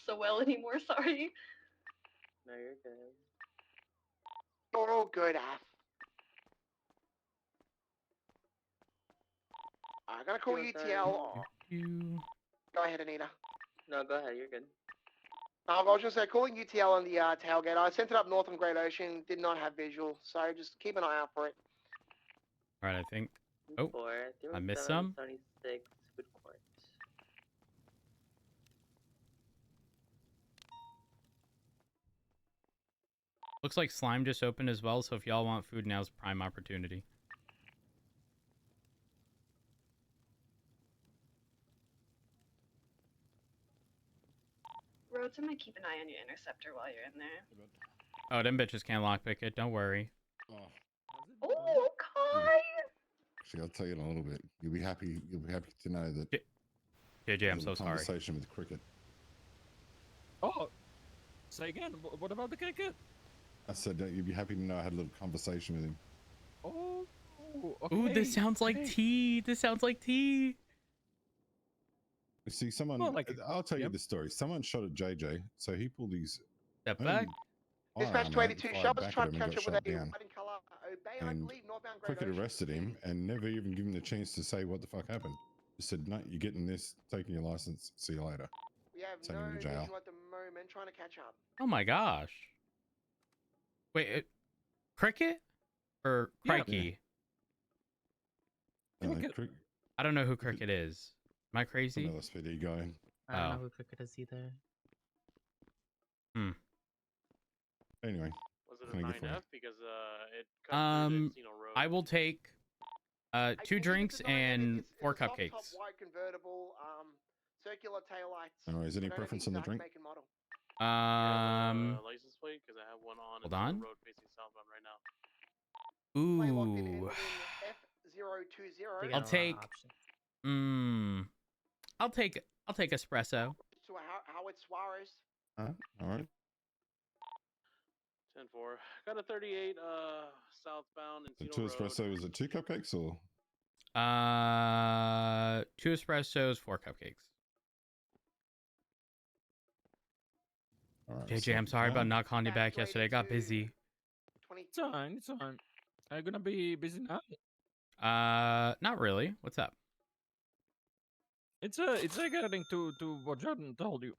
so well anymore. Sorry. No, you're good. You're all good, Af. I'm gonna call UTL. You. Go ahead, Anita. No, go ahead. You're good. I was just calling UTL on the tailgate. I sent it up north from Great Ocean. Did not have visual, so just keep an eye out for it. All right, I think. Oh, 4, I missed some. 76 food court. Looks like slime just opened as well, so if y'all want food, now's prime opportunity. Rhodes, I'm gonna keep an eye on your interceptor while you're in there. Oh, them bitches can't lockpick it. Don't worry. Oh, Oh, Kai! actually, I'll tell you in a little bit. You'll be happy. You'll be happy to know that. JJ, I'm so sorry. Conversation with cricket. Oh, say again. What about the cricket? I said that you'd be happy to know I had a little conversation with him. Oh, okay. Ooh, this sounds like tea. This sounds like tea. You see, someone. Well, like, I'll tell you yep. the story. Someone shot at JJ, so he pulled his. Step back. Dispatch to 82 shots, trying to catch up with a down. white in colour. Obey, I And believe, northbound Great Cricket Ocean. arrested him and never even given him the chance to say what the fuck happened. Just said, no, you're getting this, taking your license, see you later. We have Send no him to jail. visual at the moment, trying to catch up. Oh my gosh. Wait, Cricket or Yeah. Crikey? Cricket. I don't know who Cricket is. Am I Some crazy? LSPD guy. I don't Oh. know who Cricket is either. Anyway, Was it a Can I get 9F? for you? Because it cut through the Encino Road. I will take I 2 believe drinks it's a 9F. and It's 4 a soft top cupcakes. white convertible, circular taillights. All right, is there any I don't know the preference on the exact drink? make and model. License plate, because I have one on hold the on. road facing southbound right now. Play locked in and Ooh. within F020. They I'll got a lot of take- options. I'll take espresso. To Howard Suarez. All right. 10-4. Got a 38 southbound The Encino 2 Road. espresso, is it 2 cupcakes or? 2 espressos, 4 cupcakes. All right, JJ, I'm sorry about not calling you back yesterday. I got busy. 20. It's fine. It's fine. Are you gonna be busy now? Not really. What's up? It's regarding to what Jordan told you.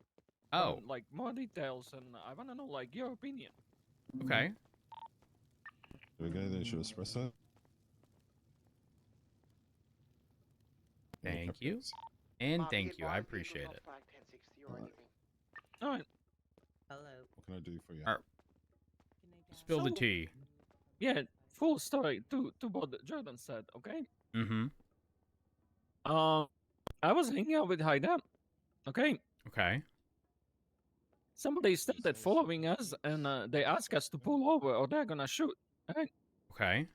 Oh, Like more details, and I wanna know like your opinion. okay. There we go, there's your espresso. Thank you. Cupcakes. And Mark, thank be you. I advised, vehicle's appreciate not it. flagged 1060 or Alright. anything. All right. Hello. What can I do for you? Alright. Spill the So- tea. Yeah. Full story to what Jordan said. Okay. Mm-hmm. I was hanging out with Haida. Okay. Okay. Somebody started following us, and they asked us to pull over, or they're gonna shoot. Right? Okay.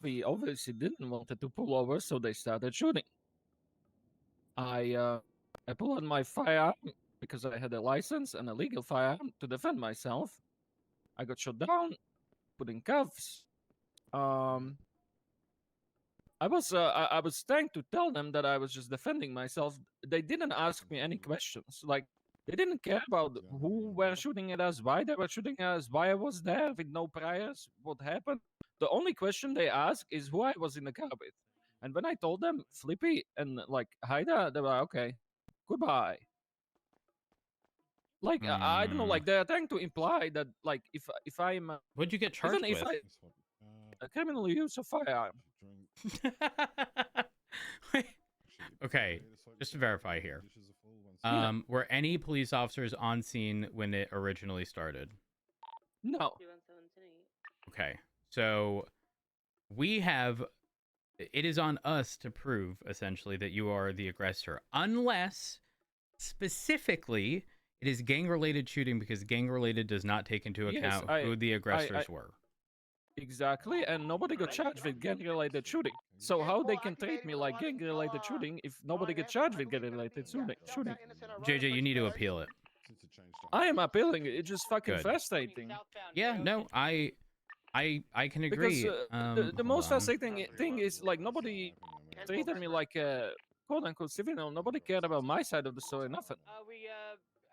We obviously didn't want to pull over, so they started shooting. I pulled out my firearm because I had a license and a legal firearm to defend myself. I got shot down, put in cuffs. I was trying to tell them that I was just defending myself. They didn't ask me any questions. Like they didn't care about who were shooting at us, why they were shooting at us, why I was there with no priors, what happened. The only question they asked is who I was in the car with. And when I told them Flippy and like Haida, they were like, okay, goodbye. Like I don't know, like they're trying to imply that like if I'm What'd you get charged even if with? I This one. a criminal use of firearm. Drink. Wait, Actually, Okay, the soda just to can- verify here. dishes are full, one's- Were any police officers on scene when it originally started? No. 217-8. Okay, so we have. It is on us to prove essentially that you are the aggressor, unless specifically it is gang-related shooting, because gang-related does not take into Yes, account I- who the aggressors were. Exactly, and nobody got charged with gang-related shooting. So how they can treat me like gang-related shooting if nobody get charged with gang-related shooting? JJ, you need to appeal it. Since it changed I am appealing. It's just fucking Good. frustrating. Yeah, no, I can Because agree. the Hold most on. frustrating thing is like nobody treated me like a quote-unquote civilian. Nobody cared about my side of the story. Nothing. We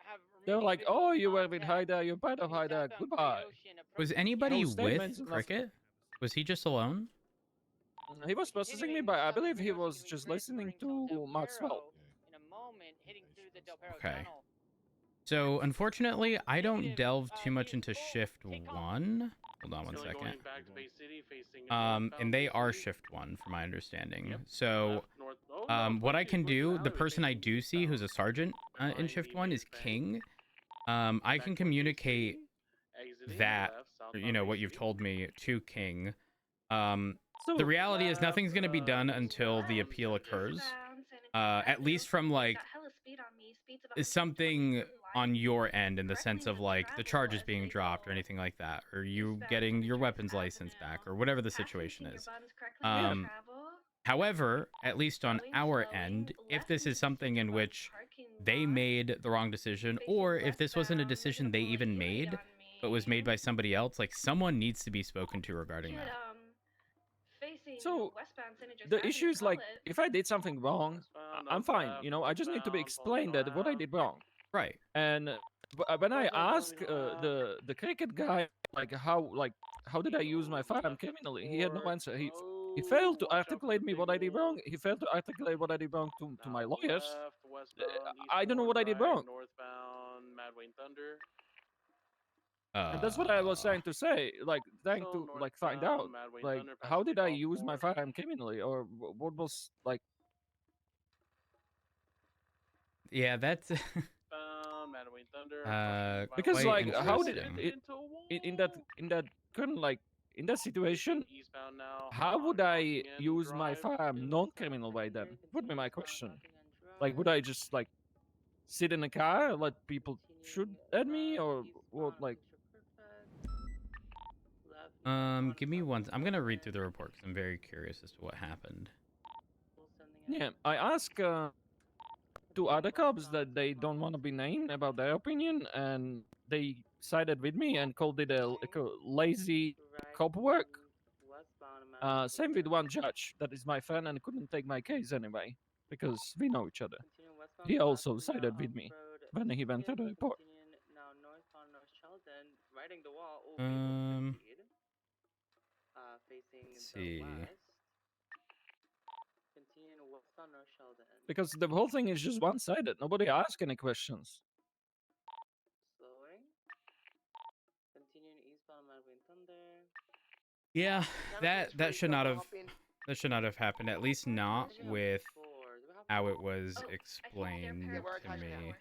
have They're like, "Oh, you were with Haida. You're part of Haida. Goodbye." Was anybody No with statements, nothing. Cricket? Was he just alone? He was processing me, but I believe he was just listening to Maxwell. In a moment, hitting through the Del Perro Okay. tunnel. So unfortunately, I don't delve too much into shift 1. Hold on one Still going second. back to Bay City, facing And they Bay are City. shift 1 from my understanding. Yep. So Left, north. Oh, no, what I can look, do, now the they're person I facing do see who's a eastbound. sergeant in Behind shift the 1 is bank. King. I Back can towards Bay communicate City, exiting that, left, you southbound know, Bay what you've City. told me to King. So The reality is left, nothing's going to be done until the eastbound, appeal occurs. Westbound San At least Antonio. from like Got hella speed on me. Speeds of is 120 something flying on your end in the directly sense of into like the travel charges as being they dropped or go anything like that, or you eastbound getting your San weapons Andreas license back, Avenue. or whatever the Passing situation senior is. buttons correctly into travel. However, at least on Slowing, our slowing, end, if left this into is the something senior in buttons which parking they lot. made the wrong decision, Facing or if this wasn't a westbound, they're decision gonna they pull a even Huey made, on but was made me. by somebody else, like someone needs to be spoken to regarding Should, that. facing So, westbound San Andreas the Avenue, issue is call like, it. if I did something wrong, Westbound, I'm up fine. left, You know, I just need to be northbound, pulling explained that what I around. did wrong. Right. And when I Westbound, ask pulling around. the cricket guy like how did I use my firearm criminally, he had no answer. He failed to articulate me what I did wrong. He failed to articulate what I did wrong to my Now lawyers. left, westbound, I don't know what I did right, wrong. northbound, Mad Wayne Thunder. And that's what I was trying to say, like trying Still to like find out, northbound, Mad Wayne like Thunder, past how the did I golf use my course. firearm criminally, or what was like. Yeah, that's Mad Wayne Thunder. Because quite like how did interesting. it in that current like in that situation, Eastbound now. how would I Knocking in use my drive. firearm non-criminal way then? Would be my question. Like, would I just like sit in a car, let people shoot at me, or what? Like, Give me one. I'm gonna read through the report because I'm very curious as to what happened. yeah, I ask two other cops that they don't want to be named about their opinion, and they sided with me and called it a lazy cop work. Same with one judge that is my friend and couldn't take my case anyway because we know each other. He also sided with me when he went to the report. Let's see. Because the whole thing is just one-sided. Nobody asked any questions. Yeah, that should not have happened. At least not with how it was explained to me.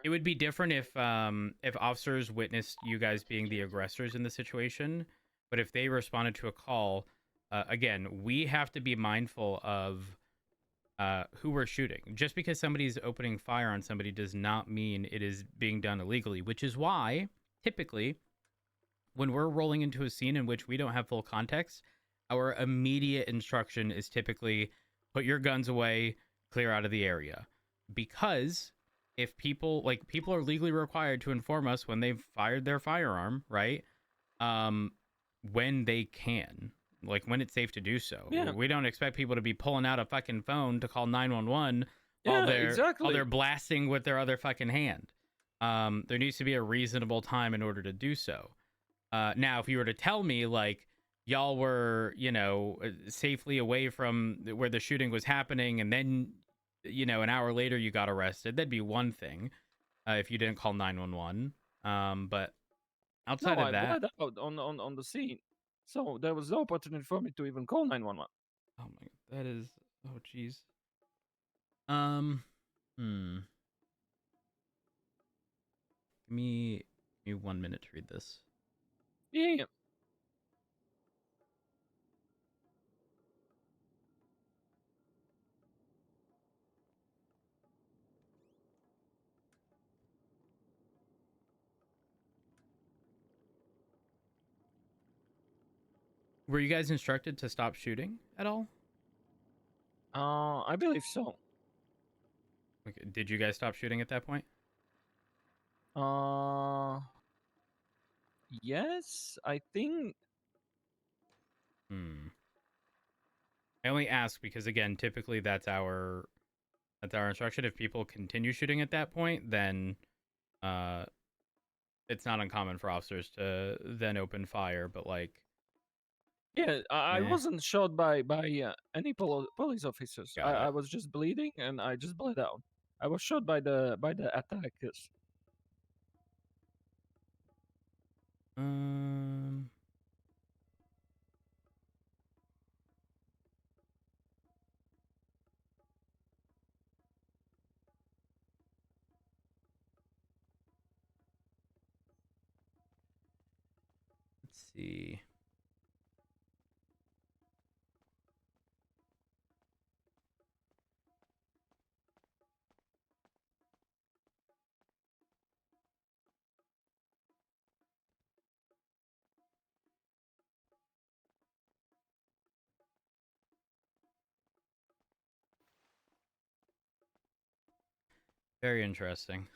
It would be different if officers witnessed you guys being the aggressors in the situation, but if they responded to a call, again, we have to be mindful of who we're shooting. Just because somebody's opening fire on somebody does not mean it is being done illegally, which is why typically when we're rolling into a scene in which we don't have full context, our immediate instruction is typically put your guns away, clear out of the area. Because if people are legally required to inform us when they've fired their firearm, right? When they can, like when it's safe to do so. Yeah. We don't expect people to be pulling out a fucking phone to call 911 Yeah, while they're blasting with their other fucking hand. There needs to be a reasonable time in order to do so. Now, if you were to tell me, like, y'all were, safely away from where the shooting was happening, and then, an hour later you got arrested, that'd be one thing, if you didn't call 911. But outside of that... I bled out on the scene. So there was no opportunity for me to even call 911. Oh my... That is... Oh, jeez. Give me 1 minute to read this. Yeah. Were you guys instructed to stop shooting at all? I believe so. Okay. Did you guys stop shooting at that point? Yes, I think. I only ask because, again, typically that's our That's our instruction. If people continue shooting at that point, then it's not uncommon for officers to then open fire. But like, Yeah, I eh. wasn't shot by any police officers. Got I it. was just bleeding and I just bled out. I was shot by the attackers. Um. Let's see. Very interesting.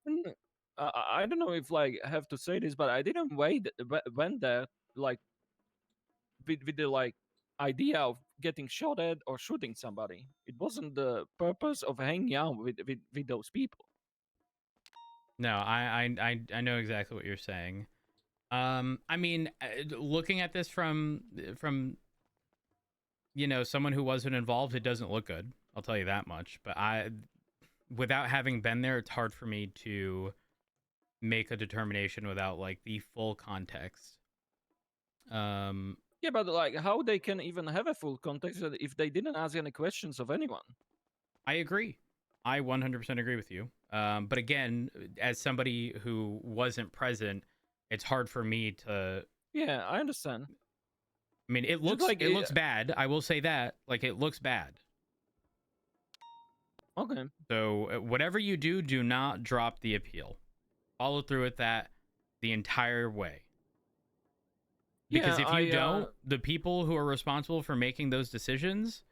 Mm, I don't know if like I have to say this, but I didn't went there like with the like idea of getting shot at or shooting somebody. It wasn't the purpose of hanging out with those people. No, I know exactly what you're saying. I mean, looking at this from someone who wasn't involved, it doesn't look good. I'll tell you that much. But without having been there, it's hard for me to make a determination without like the full context. Yeah, but like how they can even have a full context if they didn't ask any questions of anyone? I agree. I 100% agree with you. But again, as somebody who wasn't present, it's hard for me to. Yeah, I understand. I mean, it Just looks like it looks bad. I will say that. Like, it looks bad. Okay. So whatever you do, do not drop the appeal. Follow through with that the entire way. Because Yeah, if you don't, the people who are responsible for making those decisions,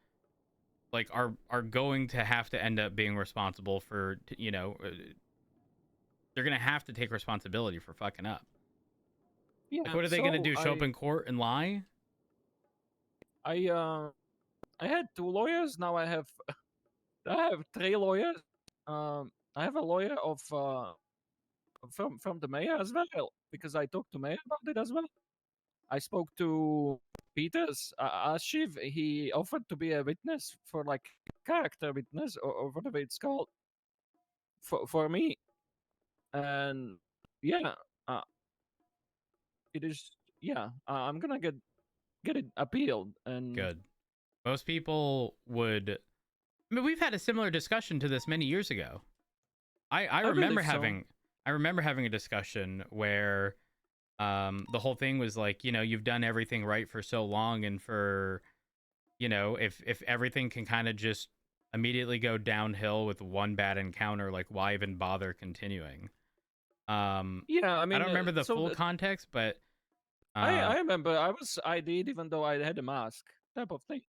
like, are going to have to end up being responsible for, they're gonna have to take responsibility for fucking up. yeah. Like, what are they gonna do? Show up I in court and lie? I had 2 lawyers. Now I have 3 lawyers. I have a lawyer of from the mayor as well because I talked to mayor about it as well. I spoke to Peters Ashiv. He offered to be a witness for like character witness or whatever it's called for me. And yeah, uh, it is. Yeah, I'm gonna get it appealed and Good. Most people would. I mean, we've had a similar discussion to this many years ago. I remember believe so. having a discussion where the whole thing was like, you've done everything right for so long, and for if everything can kind of just immediately go downhill with one bad encounter, like, why even bother continuing? Yeah, I I mean, don't remember the so full context, but I remember I did even though I had a mask type of thing,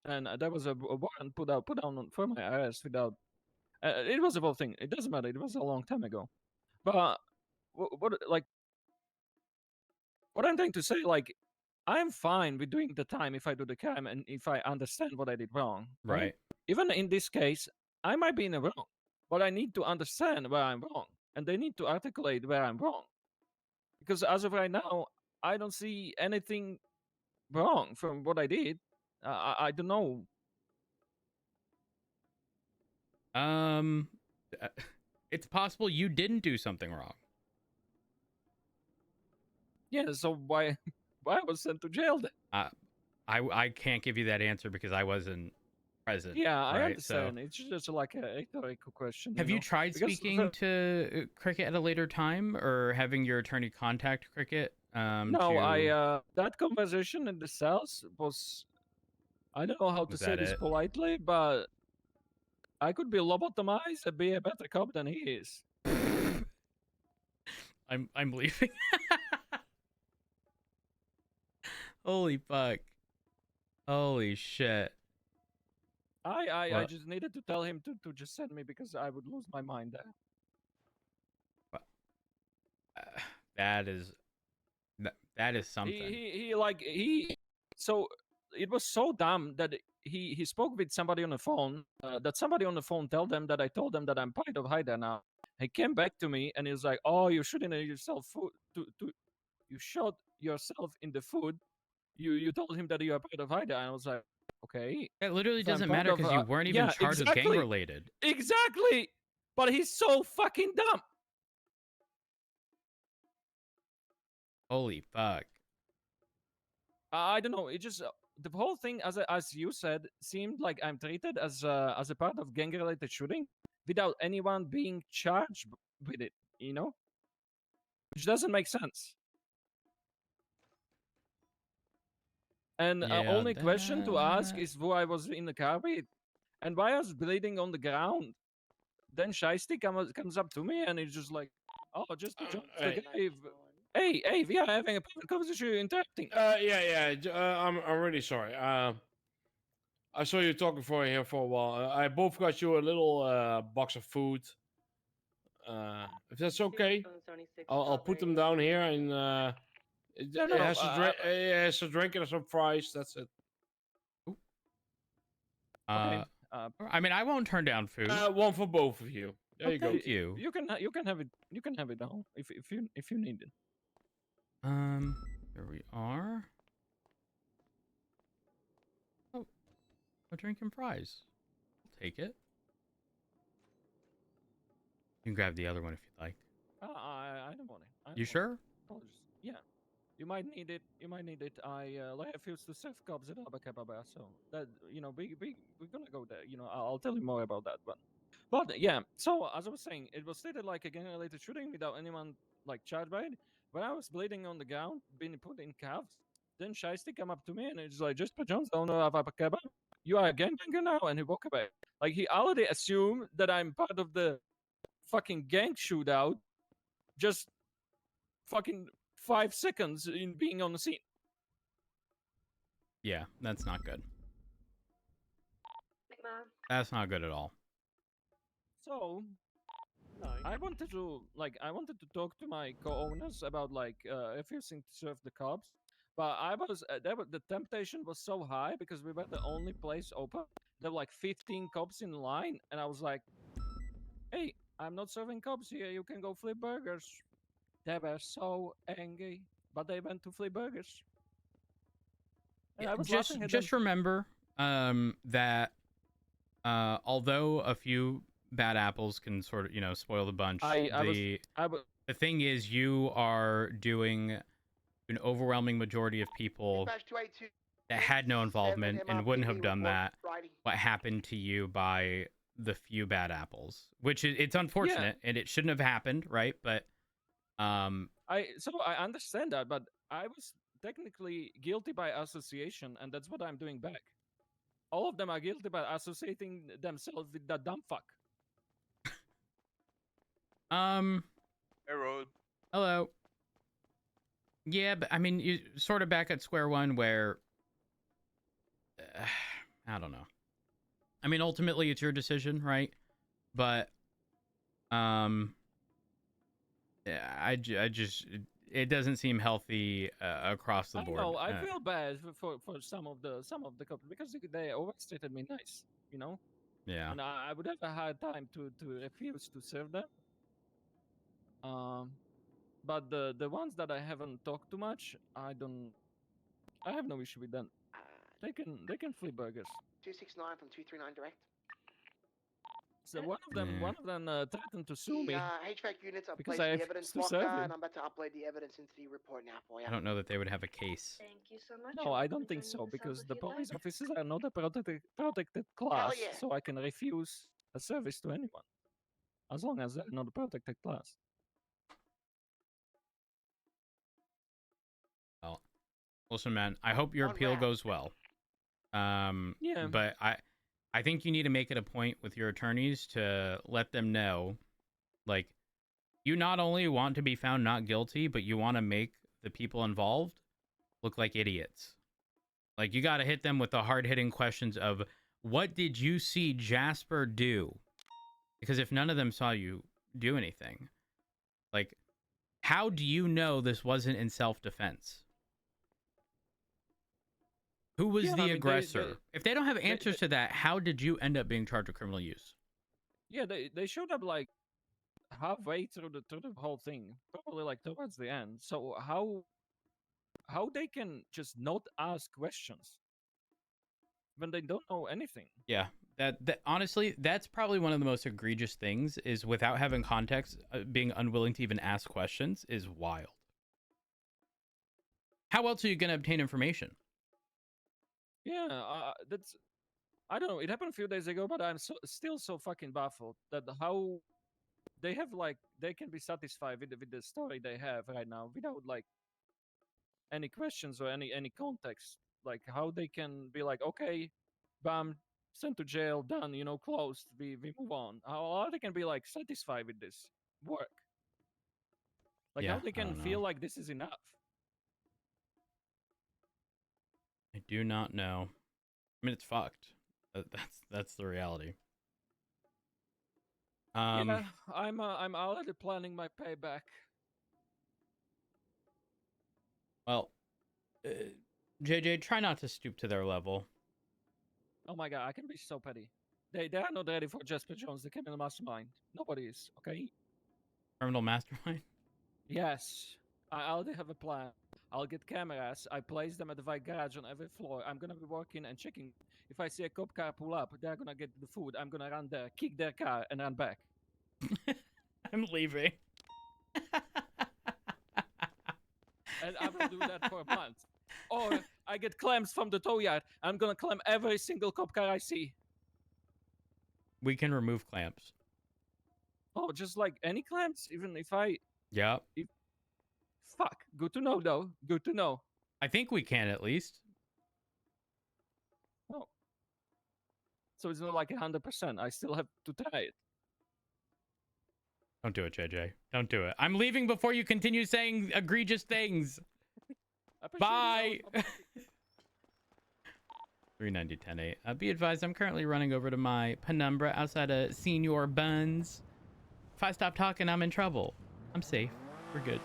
and there was a warrant put down for my arrest without. It was a whole thing. It doesn't matter. It was a long time ago. But what I'm trying to say, like, I'm fine with doing the time if I do the crime and if I understand what I did wrong. right. Even in this case, I might be in the wrong, but I need to understand where I'm wrong, and they need to articulate where I'm wrong. Because as of right now, I don't see anything wrong from what I did. I don't know. Um, it's possible you didn't do something wrong. Yeah, so why why I was sent to jail then? I can't give you that answer because I wasn't present. Yeah, I right? So, understand. It's just like a rhetorical question. have you tried Because speaking to Cricket at a later time, or having your attorney contact Cricket? no, to... that conversation in the cells was, I don't know how to Was say that this it? politely, but I could be lobotomized and be a better cop than he is. I'm leaving. Holy fuck. Holy shit. I What? just needed to tell him to just send me because I would lose my mind there. That is that is something. So it was so dumb that he spoke with somebody on the phone. That somebody on the phone told them that I told them that I'm part of Haida now. He came back to me and he was like, "Oh, you shouldn't have yourself food to you shot yourself in the foot. You told him that you are part of Haida." And I was like, "Okay, It literally if I'm doesn't part matter of because you weren't even yeah, charged with gang exactly, related. exactly." But he's so fucking dumb. Holy fuck. I don't know. It just the whole thing, as you said, seemed like I'm treated as a part of gang-related shooting without anyone being charged with it. You know, which doesn't make sense. And Yeah, only question to ask is who I was in the car with, and why I was bleeding on the ground. Then Shiesty comes up to me and he's just like, "Oh, just the jump the Hey. guy. Hey, we are having a private conversation. You're interrupting." I'm really sorry. I saw you talking here for a while. I both got you a little box of food. If that's okay, I'll put them down here and it, No, it no. has a drink. It has a drink and some fries. That's it. Okay. I mean, I won't turn down food. One for both of you. There you go. Thank you. You can have it. You can have it now if you need it. Here we are. Oh, a drink and fries. I'll take it. You can grab the other one if you'd like. I don't want it. You sure? Yeah. You might need it. You might need it. I refuse to serve cops at Abacababa, so that we're gonna go there. You know, I'll tell you more about that. But yeah. So as I was saying, it was stated like a gang-related shooting without anyone like charged by it. When I was bleeding on the ground, being put in cuffs, then Shiesty come up to me and it's like, "Just put Jones down of Abacaba. You are a gangbanger now," and he walked away. Like he already assumed that I'm part of the fucking gang shootout. Just fucking 5 seconds in being on the scene. Yeah, that's not good. Big Mom. That's not good at all. So I wanted to talk to my co-owners about refusing to serve the cops, but the temptation was so high because we were the only place open. There were like 15 cops in line, and I was like, "Hey, I'm not serving cops here. You can go flip burgers." They were so angry, but they went to flip burgers. And I was laughing at Just them. remember that although a few bad apples can sort of, spoil the bunch, the thing is you are doing an overwhelming majority of people Dispatch 282 that had no involvement and wouldn't have MRPD done report that Friday. what happened to you by the few bad apples, which it's unfortunate and it shouldn't have happened, right? But I understand that, but I was technically guilty by association, and that's what I'm doing back. All of them are guilty by associating themselves with that dumb fuck. Hey, Road. Hello. Yeah, but I mean, you sort of back at square one where I don't know. I mean, ultimately, it's your decision, right? But I just it doesn't seem healthy across the board. I know. I feel bad for some of the couples because they always treated me nice, you know. Yeah. And I would have a hard time to refuse to serve them. But the ones that I haven't talked too much, I have no issue with them. They can flip burgers. 269 from 239 direct. So one of them threatened to sue The me HVAC units are because placed I in the refused evidence to locker, serve you. and I'm about to upload the evidence into the report now for you. I don't know that they would have a case. Thank you so much. No, I don't think so because the police officers are not a protected class, yeah. so I can refuse a service to anyone as long as they're not a protected class. Well, listen, man. I hope your appeal goes well. Yeah. But I think you need to make it a point with your attorneys to let them know, like, you not only want to be found not guilty, but you want to make the people involved look like idiots. Like, you got to hit them with the hard-hitting questions of, what did you see Jasper do? Because if none of them saw you do anything, like, how do you know this wasn't in self-defense? Who was Yeah, the I mean, aggressor? If they don't have they- answers to that, how did you end up being charged with criminal use? Yeah, they showed up like halfway through the whole thing, probably like towards the end. So how they can just not ask questions when they don't know anything? Yeah, that honestly, that's probably one of the most egregious things. Is without having context, being unwilling to even ask questions is wild. How else are you going to obtain information? Yeah, that's I don't know. It happened a few days ago, but I'm still so fucking baffled that how they have like they can be satisfied with the story they have right now without like any questions or any context. Like how they can be like, okay, bam, sent to jail, done, closed. We move on. How they can be like satisfied with this work? Like how Yeah, they I can don't feel know. like this is enough? I do not know. I mean, it's fucked. That's the reality. Yeah, I'm already planning my payback. Well, JJ, try not to stoop to their level. Oh my god, I can be so petty. They are not ready for Jasper Jones, the criminal mastermind. Nobody is, okay? Criminal mastermind. Yes, I already have a plan. I'll get cameras. I place them at the white garage on every floor. I'm gonna be working and checking. If I see a cop car pull up, they're gonna get the food. I'm gonna run there, kick their car, and run back. I'm leaving. And I will do that for a month. Or I get clams from the tow yard. I'm gonna clam every single cop car I see. We can remove clamps. Oh, just like any clams, even if I. Yep. Fuck. Good to know, though. Good to know. I think we can at least. Oh. So it's not like 100%. I still have to try it. Don't do it, JJ. Don't do it. I'm leaving before you continue saying egregious things. Bye. 390 10-8. Be advised, I'm currently running over to my penumbra outside of Senior Buns. If I stop talking, I'm in trouble. I'm safe. We're good.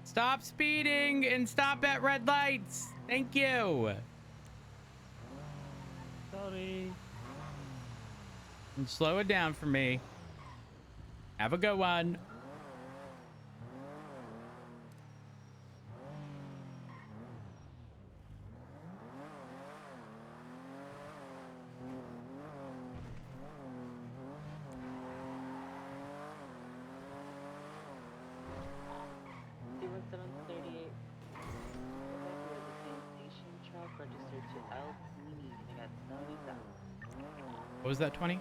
Stop speeding and stop at red lights. Thank you. Sorry. And slow it down for me. Have a good one. Registered to LP. I got 70,000. What was that, 20?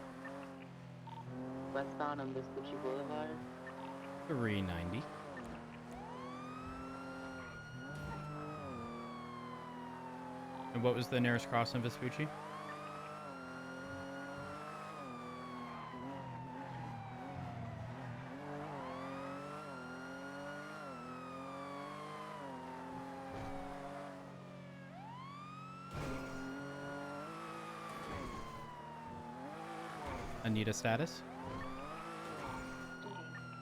Westbound on Vespucci Boulevard. 390. And what was the nearest cross in Vespucci? Anita status?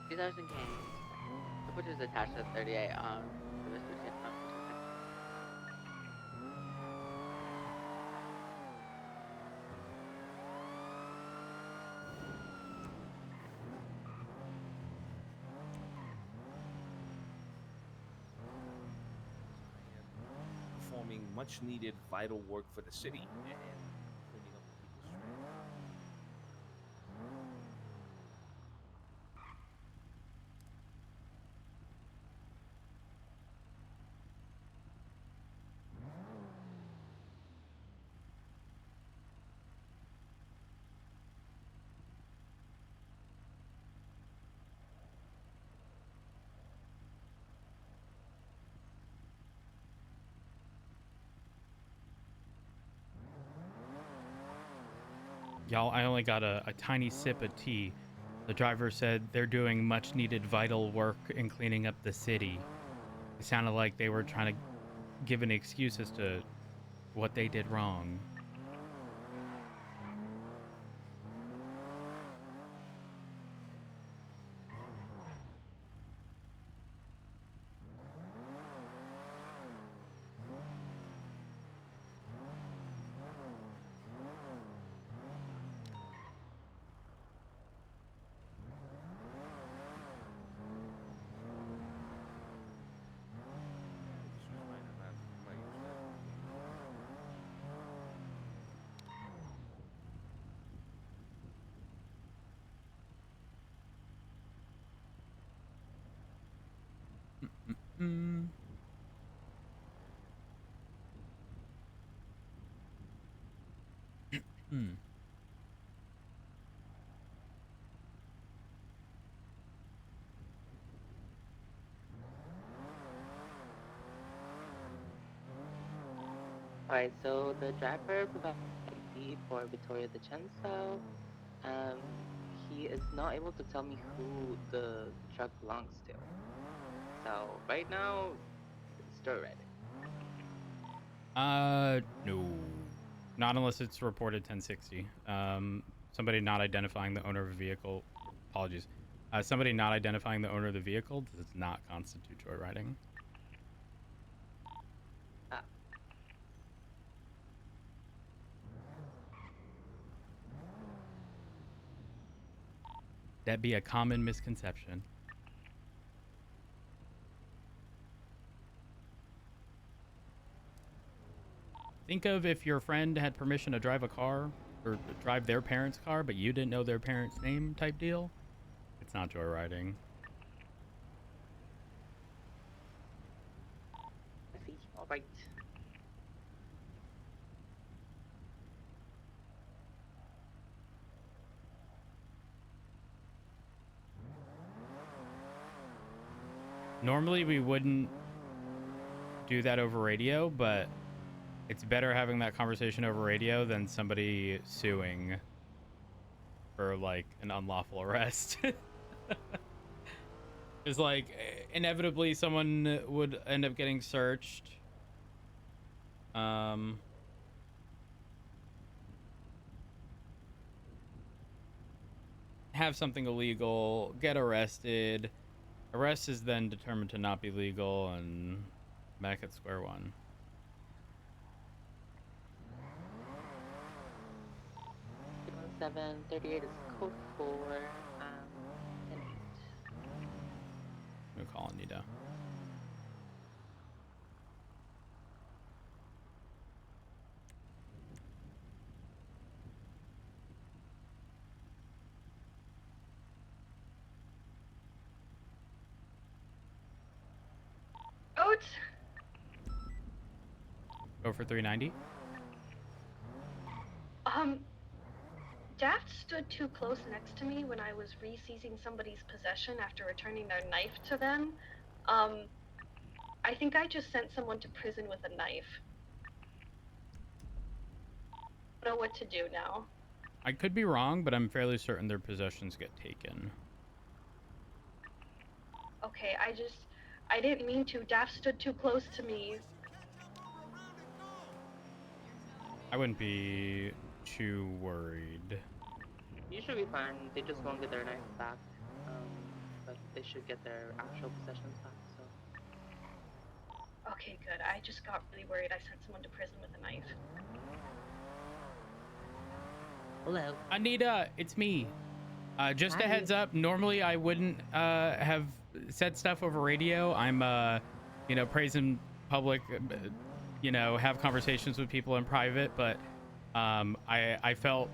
2,000 K. The butcher is attached to 38 on the Vespucci. Performing much needed vital work for the city and cleaning up the people's streets. Y'all, I only got a tiny sip of tea. The driver said they're doing much needed vital work in cleaning up the city. It sounded like they were trying to give an excuse as to what they did wrong. This was fine, I'm not used to that. Mm. Hmm. Alright, so the driver provided ID for Vittorio DeCenzo. He is not able to tell me who the truck belongs to. So right now, it's dirt riding. No. Not unless it's reported 1060. Somebody not identifying the owner of a vehicle. Apologies. Somebody not identifying the owner of the vehicle does not constitute joyriding. Ah. That'd be a common misconception. Think of if your friend had permission to drive a car or drive their parents' car, but you didn't know their parents' name type deal. It's not joyriding. I see. Alright. Normally we wouldn't do that over radio, but it's better having that conversation over radio than somebody suing for like an unlawful arrest. It's like inevitably someone would end up getting searched. Have something illegal, get arrested. Arrest is then determined to not be legal and back at square one. Seven 38 is code for 10 We'll call Anita. Oats. Go for 390. Daft stood too close next to me when I was re-seizing somebody's possession after returning their knife to them. I think I just sent someone to prison with a knife. I don't know what to do now. I could be wrong, but I'm fairly certain their possessions get taken. Okay, I didn't mean to. Daft stood too close to me. I wouldn't be too worried. You should be fine. They just won't get their knife back. But they should get their actual possessions back, so. Okay, good. I just got really worried. I sent someone to prison with a knife. Hello. Anita, it's me. Just a Hi. heads up. Normally, I wouldn't have said stuff over radio. I'm, praise in public. Have conversations with people in private. But I felt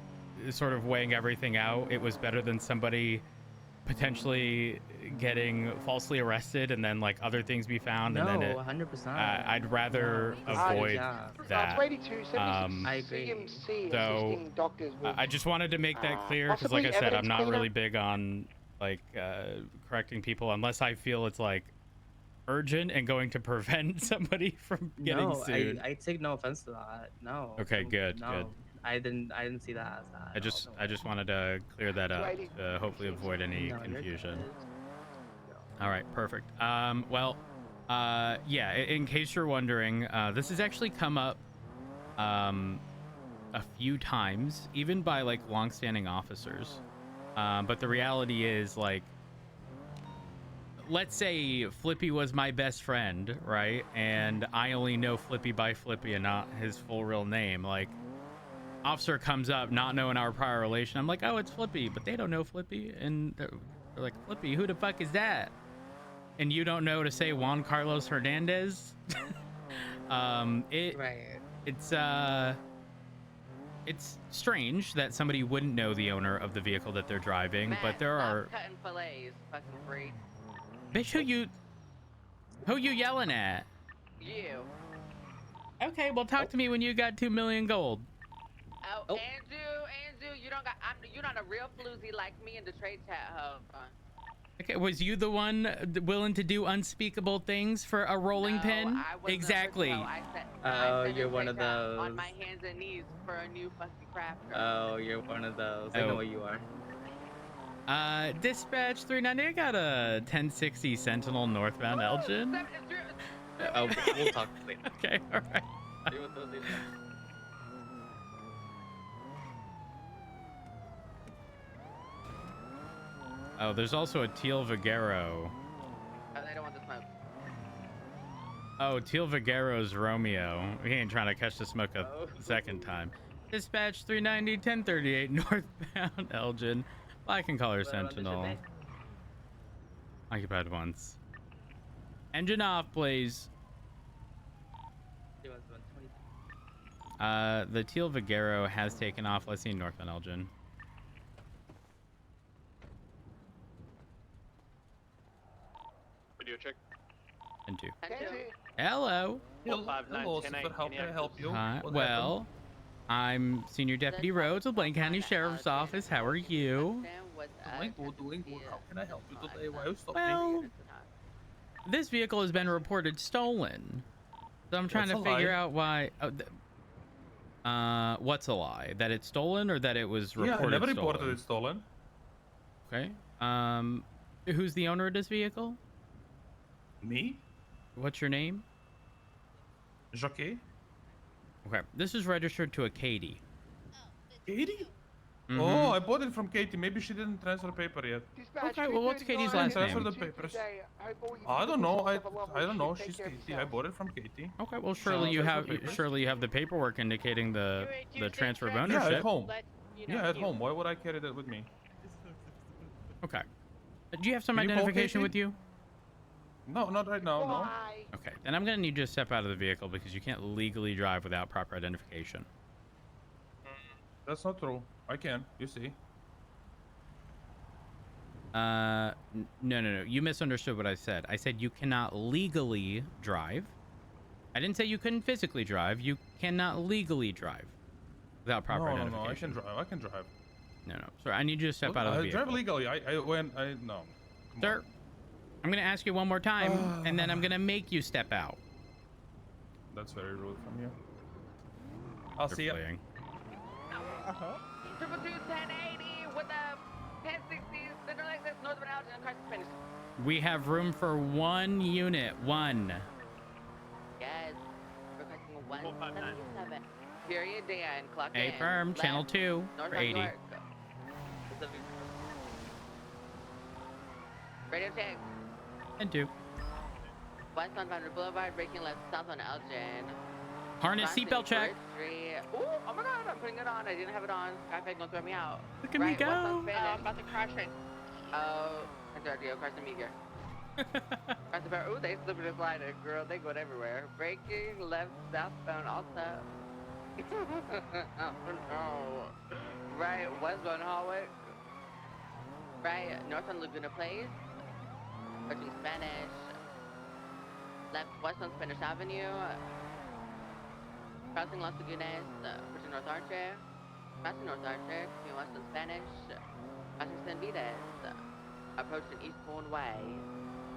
sort of weighing everything out. It was better than somebody potentially getting falsely arrested and then like other things be found. No, And then 100%. I'd rather Yeah, avoid yeah. that. 22, 76 I agree. CMC So, assisting doctors with I just wanted to make that clear because, like possibly I said, I'm evidence not cleanup. really big on like correcting people unless I feel it's like urgent and going to prevent somebody from getting No, sued. I take no offense to that. No. Okay, good, No, good. I didn't see that as that. I just wanted to clear that up Righty. to hopefully avoid any No, you're confusion. good. All right, perfect. Well, Yeah, in case you're wondering, this has actually come up a few times, even by like longstanding officers. But the reality is, like, let's say Flippy was my best friend, right? And I only know Flippy by Flippy and not his full real name. Like, officer comes up not knowing our prior relation. I'm like, oh, it's Flippy, but they don't know Flippy. And they're like, Flippy, who the fuck is that? And you don't know to say Juan Carlos Hernandez. It's strange that somebody wouldn't know the owner of the vehicle that they're driving, Matt, but there stop are. cutting fillets, fucking freak. Bitch, who you yelling at? You. Okay, well, talk to me when you got 2 million gold. Oh, Andrew, you don't got. You're not a real floozy like me in the trade chat, ho. Okay, was you the one willing to do unspeakable things for a rolling pin? I wasn't. Exactly. I said you're one of those. On my hands and knees for a new fucking crafter. Oh, you're one of those. I know what you are. Dispatch 390, I got a 1060 Sentinel northbound Elgin. Oh, we'll talk later. Okay, all right. Oh, there's also a Teal Viguero. Oh, they don't want the smoke. Oh, Teal Viguero's Romeo. He ain't trying to catch the smoke a second time. Dispatch 390, 1038 northbound Elgin. Black and color Sentinel. Occupied once. Engine off, please. The Teal Viguero has taken off. Let's see northbound Elgin. Video check. And 2. Andrew. Hello. Hello, sir. How can I help you? What Well, I'm Senior Deputy Rhodes with Blaine County Sheriff's Office. How are you? Doing good. How can I help you today? Why you stopped Well, me? this vehicle has been reported stolen. So I'm trying What's to a figure lie? out why. What's a lie? That it's stolen or that it was reported Yeah, I never stolen? reported it stolen. Okay. Who's the owner of this vehicle? Me? What's your name? Jockey? Okay. This is registered to a Katie. Katie? Mhm. Oh, I bought it from Katie. Maybe she didn't transfer the paper yet. Okay, well, what's Katie's last Transfer name? the papers. I don't know. I don't know. She's Katie. I bought it from Katie. Okay, well, surely you have the paperwork indicating the transfer of ownership. Yeah, at home. Yeah, at home. Why would I carry that with me? Okay. Do you have some Can you call identification Katie? with you? No, not right now. No. Okay, then I'm gonna need you to step out of the vehicle because you can't legally drive without proper identification. That's not true. I can. You see. No. You misunderstood what I said. I said you cannot legally drive. I didn't say you couldn't physically drive. You cannot legally drive without proper No, identification. I can drive. No. Sorry, I need you to step out of the I vehicle. drive legally. No. Sir, I'm gonna ask you one more time, and then I'm gonna make you step out. That's very rude from you. I'll see you. Triple 1080 with a 1060 center like this, northern Algin, and crisis finish. We have room for 1 unit. 1. Yes. Requesting 177. Period, Dan. Clock A in. firm, Left. channel 2 North for on 80. York. Radio check. And 2. West on Vanderbilt Boulevard, breaking left south on Elgin. Harness Crossing seatbelt check. First Street. Ooh, oh my god, I'm putting it on. I didn't have it on. Skypack gonna throw me out. Look at me go. West on Spanish. I'm about to crash it. Oh, Antonio, Carson Meager. Carson Bear. Ooh, they slipping and sliding. Girl, they going everywhere. Braking left southbound also. Oh no. Right, westbound Hallway. Right, north on Laguna Place. Touching Spanish. Left west on Spanish Avenue. Crossing Los Lagunas, pushing North Archer. Crossing North Archer, continuing west on Spanish. Crossing San Vitas. Approaching East Bourne Way.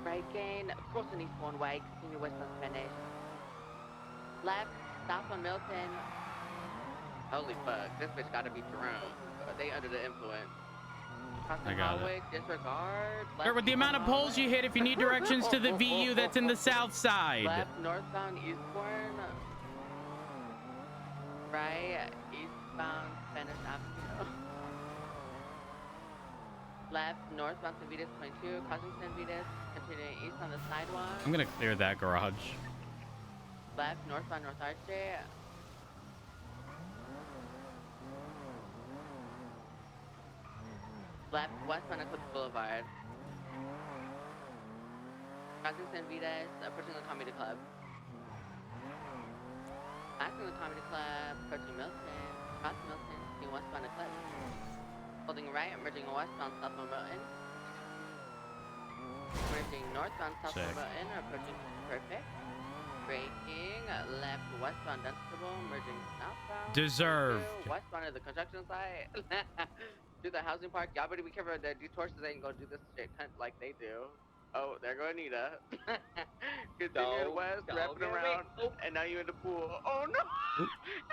Braking, crossing East Bourne Way, continue west on Spanish. Left, stop on Milton. Holy fuck, this bitch gotta be drunk. They under the influence. Crossing I got it. hallway, disregard. Sir, with the amount of poles you hit, if you need directions to the VU that's in the south side. Left, northbound, eastbourne. Right, eastbound, Spanish Avenue. Left, northbound, San Vitas 22, crossing San Vitas, continuing east on the sidewalk. I'm gonna clear that garage. Left, northbound, North Archie. Left, westbound, Eclipse Boulevard. Crossing San Vitas, approaching the Comedy Club. Passing the Comedy Club, approaching Milton. Crossing Milton, seeing westbound Eclipse. Holding right, emerging westbound Southbound Milton. Emerging northbound Southbound Milton, approaching Perfect. Braking, left westbound Dunstable, merging southbound. Deserved. Westbound of the construction site. To the housing park. Y'all better be careful of the detours so they ain't gonna do this shit like they do. Oh, there go Anita. Continuing west, wrapping around, and now you in the pool. Oh no!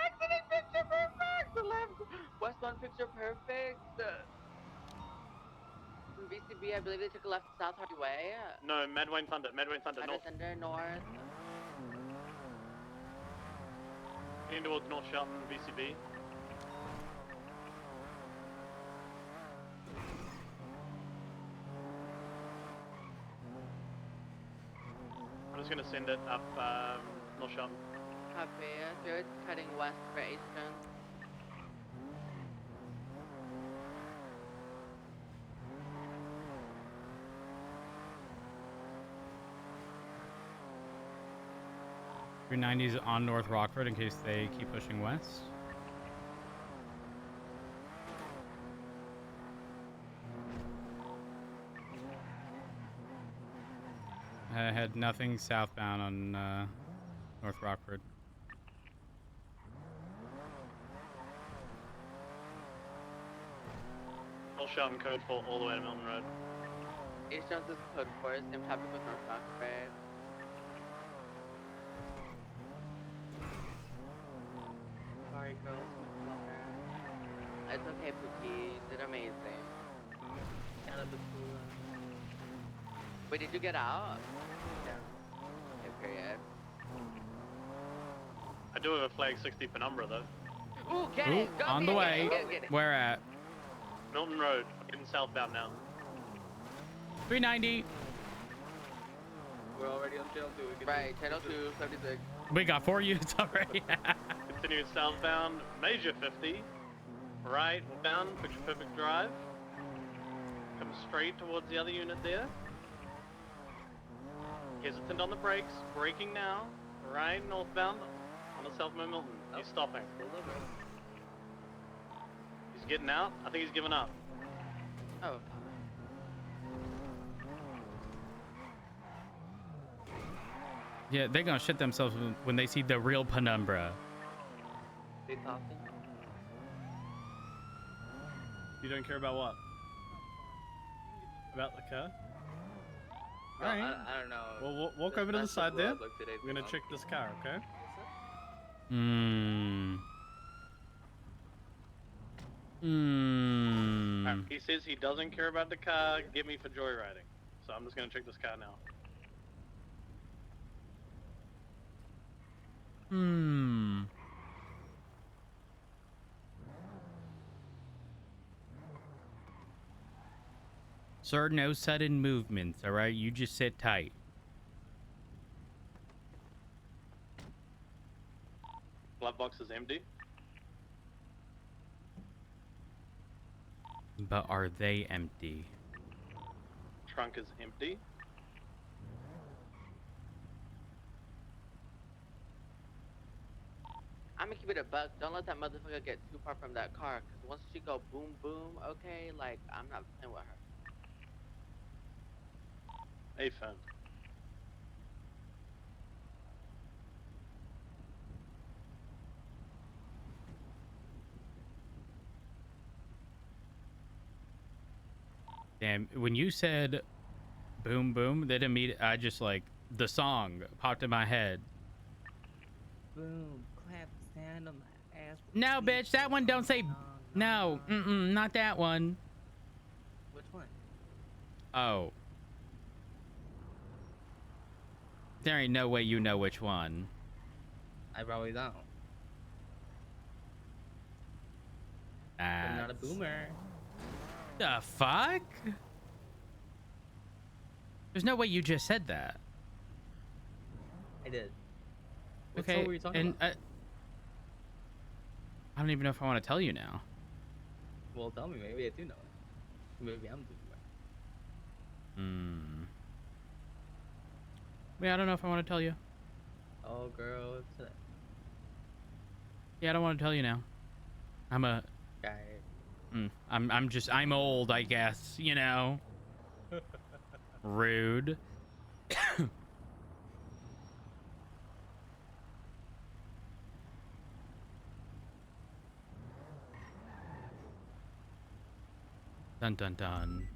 Exiting picture perfect! The left westbound picture perfect. From VCB, I believe they took a left south Hardy Way. No, Medway Thunder, north. Thunder, north. Heading towards North Shelton, VCB. I'm just gonna send it up North Shelton. Copy. So it's cutting west for Eastern. .390's on North Rockford in case they keep pushing west. I had nothing southbound on North Rockford. North Shelton code 4 all the way to Milton Road. Eastern's is code 4, same traffic with North Rockford. Sorry, girls. It's okay, Pookie. Did amazing. Out of the pool. Wait, did you get out? Yeah. Okay, period. I do have a flag 60 penumbra though. Ooh, get it! Go on the way. Get it. Where at? Milton Road. Getting southbound now. 390. We're already on channel 2. Right, channel 2, 76. We got 4 units already. Continuing southbound, Major 50. Right, down, Picture Perfect Drive. Come straight towards the other unit there. Hesitant on the brakes, braking now. Right, northbound, on the South Milton. He's stopping. He's getting out. I think he's giving up. Oh. Yeah, they're gonna shit themselves when they see the real penumbra. They talking? You don't care about what? About the car? No, Alright. I don't know. Well, walk over to the side there. We're gonna check this car, okay? He says he doesn't care about the car. Get me for joyriding. So I'm just gonna check this car now. Sir, no sudden movements, all right? You just sit tight. Glove box is empty. But are they empty? Trunk is empty. I'm gonna keep it a buck. Don't let that motherfucker get too far from that car. Cause once she go boom boom, okay, like I'm not playing with her. A fan. Damn, when you said boom boom, that immediately I just like the song popped in my head. Boom, clap, stand on my ass. No, bitch, that one don't say no. Not that one. Oh. There ain't no way you know which one. I probably don't. I'm not a boomer. The fuck? There's no way you just said that. I did. What Okay, song were you talking about? I don't even know if I want to tell you now. Well, tell me. Maybe I do know it. Maybe I'm the boomer. Yeah, I don't know if I want to tell you. Oh, girl, what's that? Yeah, I don't want to tell you now. I'm a... Guy. I'm old, I guess, you know? Rude. Dun dun dun.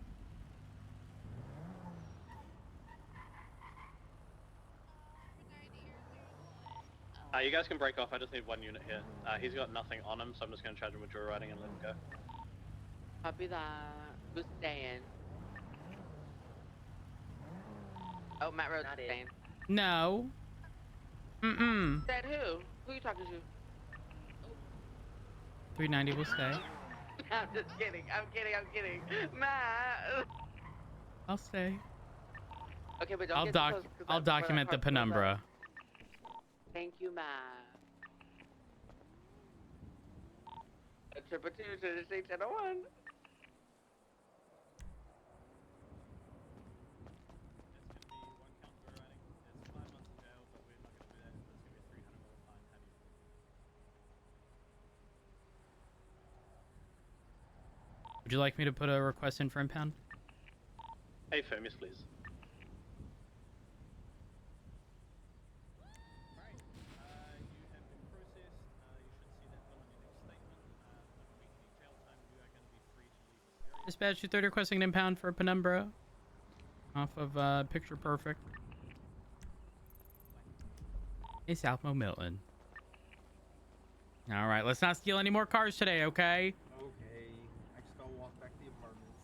You guys can break off. I just need one unit here. He's got nothing on him, so I'm just going to charge him with joyriding and let him go. Copy that. Who's staying? Oh, Matt Rhodes is staying. No. Said who? Who you talking to? 390 will stay. I'm just kidding. I'm kidding. Matt. I'll stay. Okay, but don't I'll document the penumbra. Thank you, Matt. Triple two to the 601. Would you like me to put a request in for impound? Hey, Firmus, please. Dispatch 230 requesting an impound for a penumbra off of Picture Perfect. It's Alpmo Milton. All right, let's not steal any more cars today, okay? Okay. I just gotta walk back to the apartments.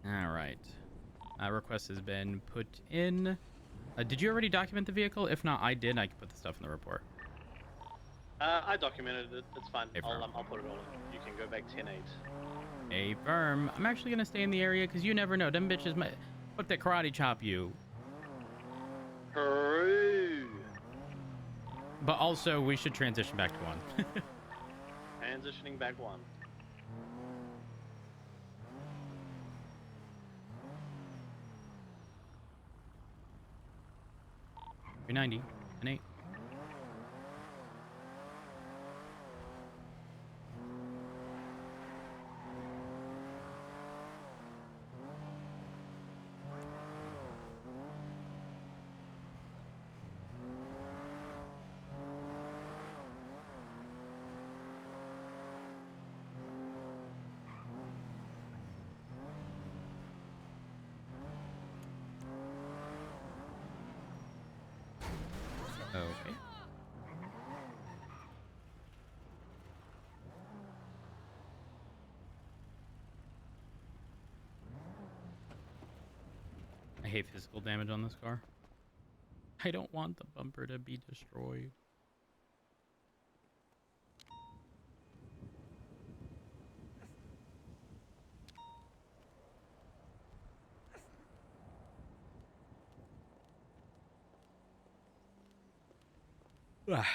All right. Request has been put in. Did you already document the vehicle? If not, I did. I can put the stuff in the report. I documented it. It's fine. Hey, I'll put it all in. You can go back 10-8. Hey, firm. I'm actually gonna stay in the area because you never know. Them bitches might fuck that karate chop you. True. But also, we should transition back to one. Transitioning back one. $390 and 8. Okay. I hate physical damage on this car. I don't want the bumper to be destroyed. Ah.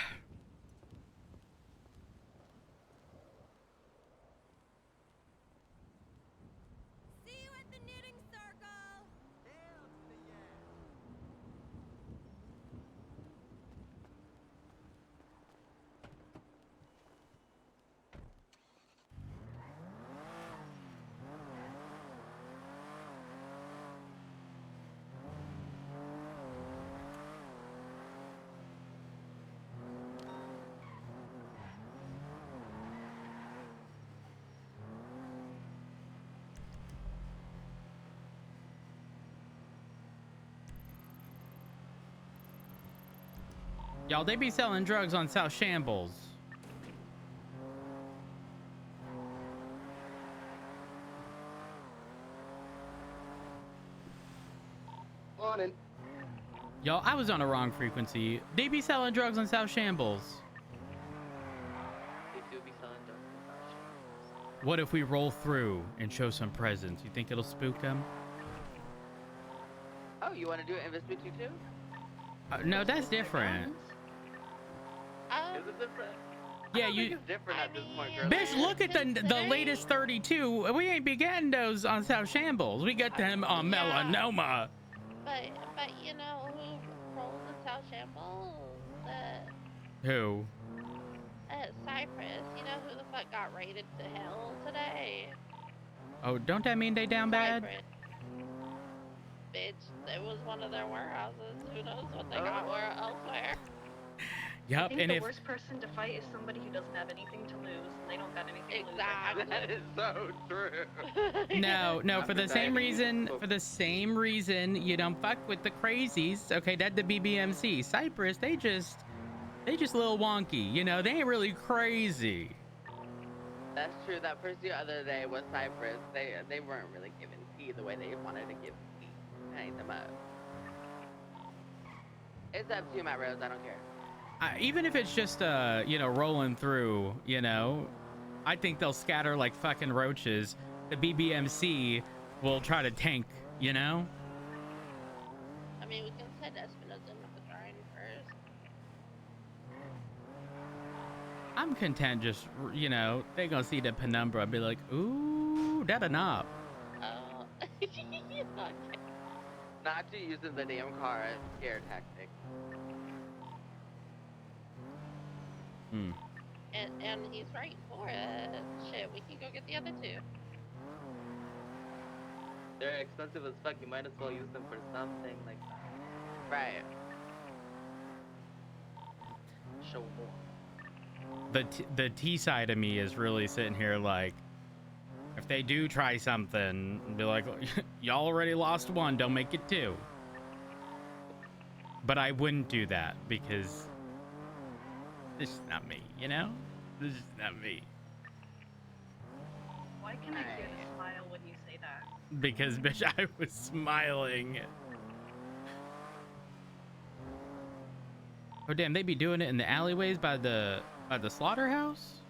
Y'all, they be selling drugs on South Shambles. Morning. Y'all, I was on a wrong frequency. They be selling drugs on South Shambles. They do be selling drugs in South Shambles. What if we roll through and show some presents? You think it'll spook them? Oh, you want to do it in Vespucci too? No, that's different. Is it different? Yeah, I don't think it's different at this point, girl. Bitch, look at the latest 32. We ain't be getting those on South Shambles. We get them on Melanoma. But you know who rolls in South Shambles? Who? Cypress. You know who the fuck got raided to hell today? Oh, don't that mean they down bad? Cypress. Bitch, it was one of their warehouses. Who knows what they got elsewhere? I Yup, think and the if worst person to fight is somebody who doesn't have anything to lose, and they don't got anything to lose. Exactly. That is so true. no, for the same reason, you don't fuck with the crazies. Okay, that the BBMC. Cypress, they just a little wonky, you know, they ain't really crazy. That's true. That person the other day was Cypress. They weren't really giving tea the way they wanted to give tea. I ate them up. It's up to you, Matt Rose. I don't care. Even if it's just you know, rolling through, you know, I think they'll scatter like fucking roaches. The BBMC will try to tank, you know. I mean, we can send Espinosa with the drawing first. I'm content just, you know, they gonna see the penumbra and be like, ooh, that a knob. Oh, Not you using the damn car as a scare tactic. Hmm. And he's right for it. Shit, we can go get the other two. They're expensive as fuck. You might as well use them for something like that. Right. Show more. The T side of me is really sitting here like, if they do try something, be like, y'all already lost one, don't make it two. But I wouldn't do that because this is not me, you know? This is not me. Why can I hear the smile when you say that? Because, bitch, I was smiling. Oh, damn, they be doing it in the alleyways by the slaughterhouse?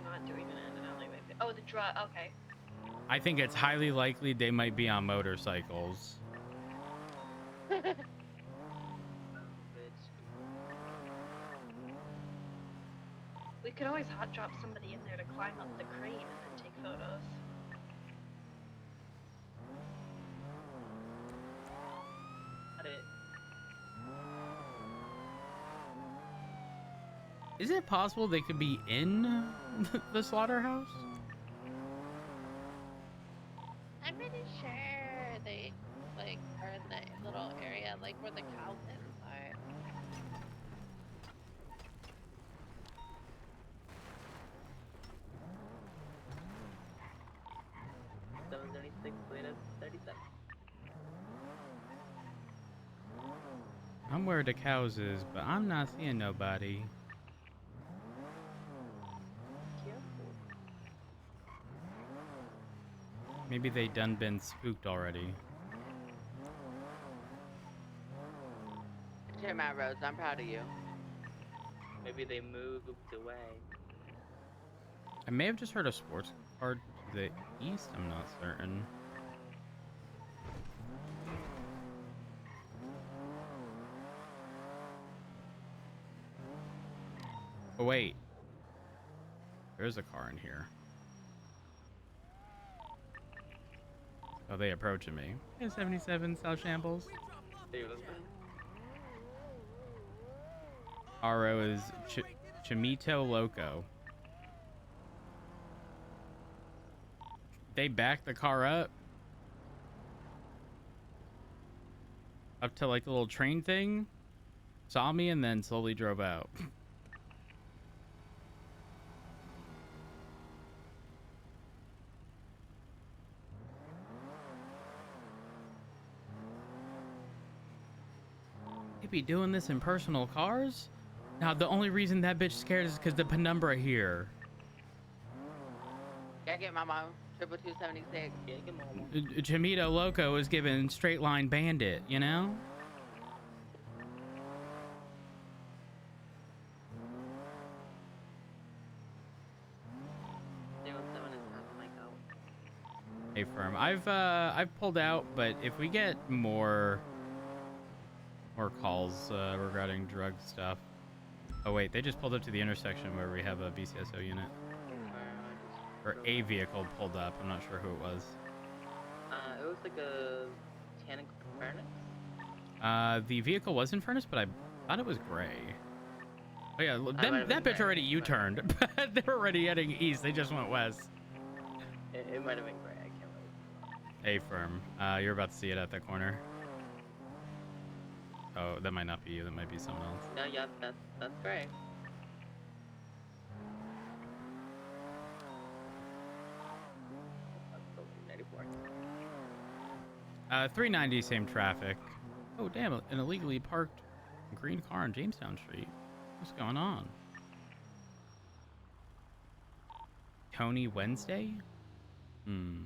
Not doing it in an alleyway. Oh, the drug. Okay. I think it's highly likely they might be on motorcycles. We could always hot drop somebody in there to climb up the crane and then take photos. Is it possible they could be in the slaughterhouse? I'm pretty sure they, like, are in the little area, like, where the cow pens are. I'm where the cows is, but I'm not seeing nobody. Maybe they done been spooked already. Here, Matt Rose, I'm proud of you. Maybe they moved away. I may have just heard a sports car to the east, I'm not certain. Oh wait, there's a car in here. Oh, they approaching me. Yeah, 77 South Shambles. RO is Chimito Loco. They backed the car up to like the little train thing, saw me, and then slowly drove out. They be doing this in personal cars? Now, the only reason that bitch scared is because the penumbra here. Gotta get my mom. 276. Yeah, come on. Jamito Loco is given straight line bandit, you know? Hey firm. I've pulled out, but if we get more calls regarding drug stuff. Oh wait, they just pulled up to the intersection where we have a BCSO unit. Or a vehicle pulled up. I'm not sure who it was. It was like a tannic furnace. The vehicle was in Furnace, but I thought it was gray. Oh yeah, that bitch gray. already U-turned. They were already heading east. They just went west. It might have been gray. I can't really. A firm. You're about to see it at that corner. Oh, that might not be you. That might be someone else. No, yeah, that's gray. That's totally 94. 390, same traffic. Oh damn! An illegally parked green car on Jamestown Street. What's going on? Tony Wednesday? Hmm.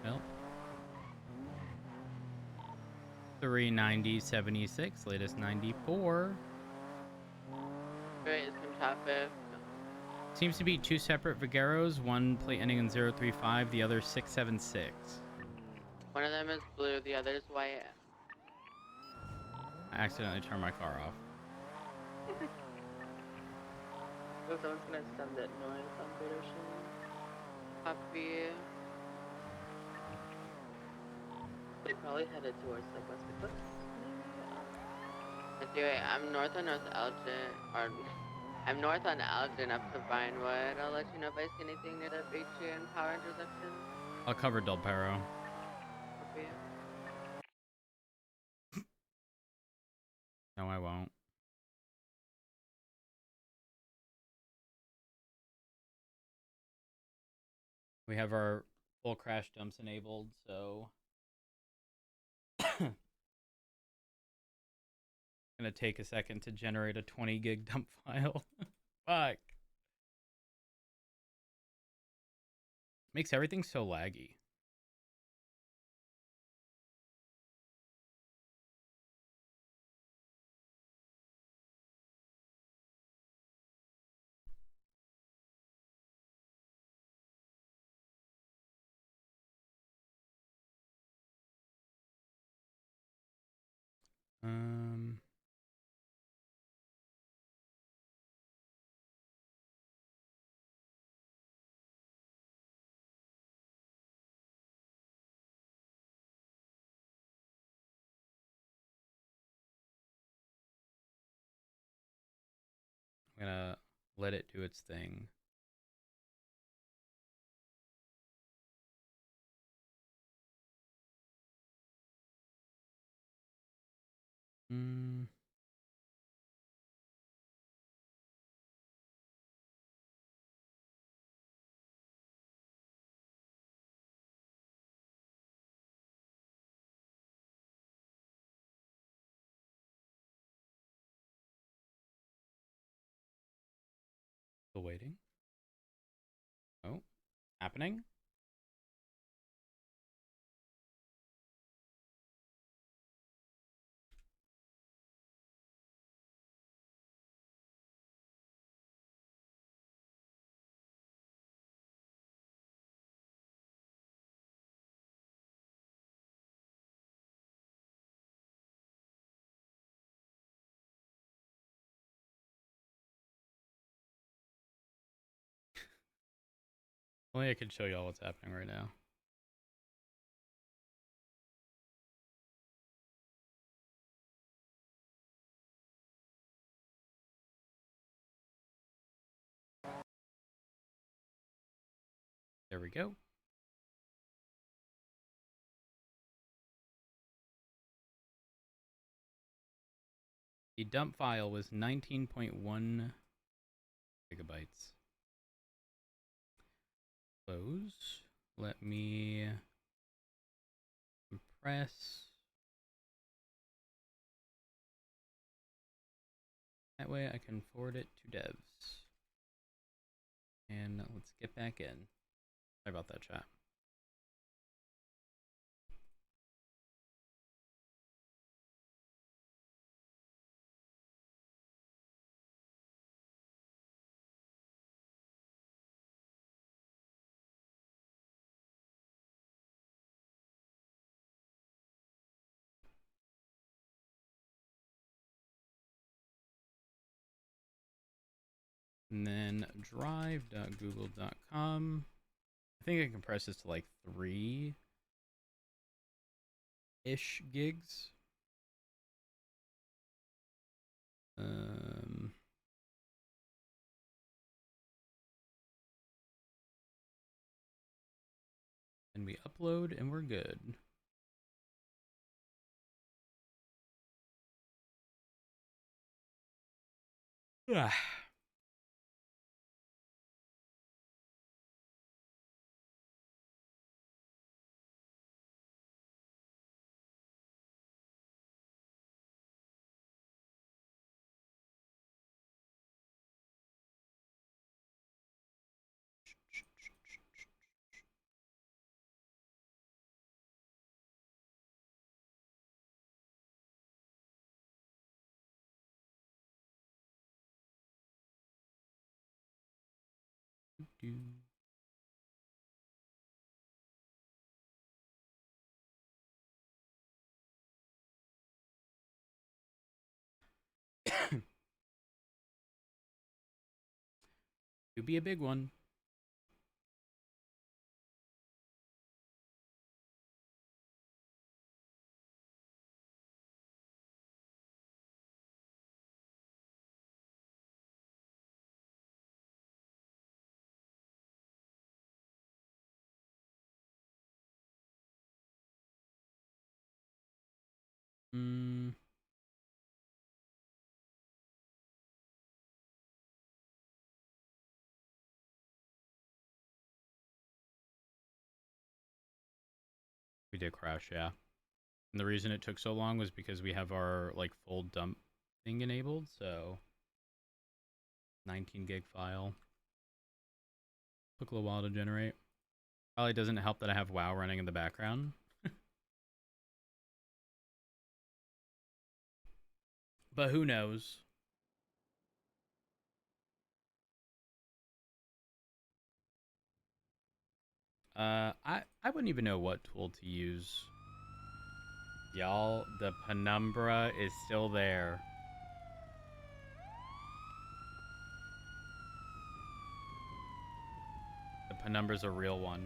Well, 390.76, latest 94. Great, some traffic. Seems to be two separate Vigeros, one plate ending in 035, the other 676. One of them is blue, the other is white. I accidentally turned my car off. So someone's gonna send that noise on British. Copy. They probably headed towards like West Coast. Anyway, I'm north on North Elgin, or I'm north on Elgin up to Vinewood. I'll let you know if I see anything near the Beachy and Power intersection. I'll cover Del Perro. Copy. No, I won't. We have our full crash dumps enabled, so gonna take a second to generate a 20 gig dump file. Fuck. Makes everything so laggy. Um I'm gonna let it do its thing. Hmm. Still waiting. Oh, happening? Only I could show y'all what's happening right now. There we go. The dump file was 19.1 gigabytes. Close. Let me compress. That way I can forward it to devs. And let's get back in. Sorry about that, chat. And then drive.google.com. I think I compress this to like 3-ish gigs. And we upload and we're good. Ah. Could be a big one. We did crash, yeah. And the reason it took so long was because we have our like full dump thing enabled, so 19 gig file. Took a little while to generate. Probably doesn't help that I have WoW running in the background. But who knows? I wouldn't even know what tool to use. Y'all, the penumbra is still there. The penumbra's a real one.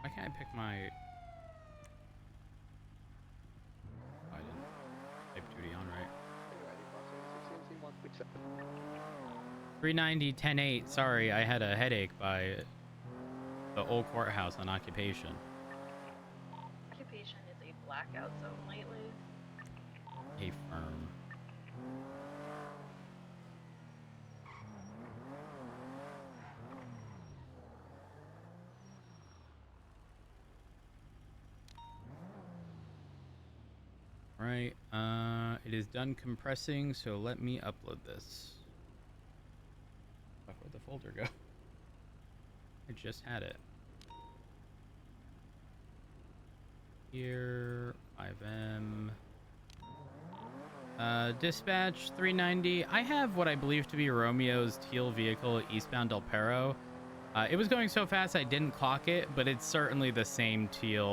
Why can't I pick my... I didn't type duty on right. 390 10-8. Sorry, I had a headache by the old courthouse on occupation. Occupation is a blackout zone lately. A firm. Right, it is done compressing, so let me upload this. Fuck, where'd the folder go? I just had it. Here, 5M. Dispatch 390. I have what I believe to be Romeo's teal vehicle eastbound El Perro. It was going so fast I didn't clock it, but it's certainly the same teal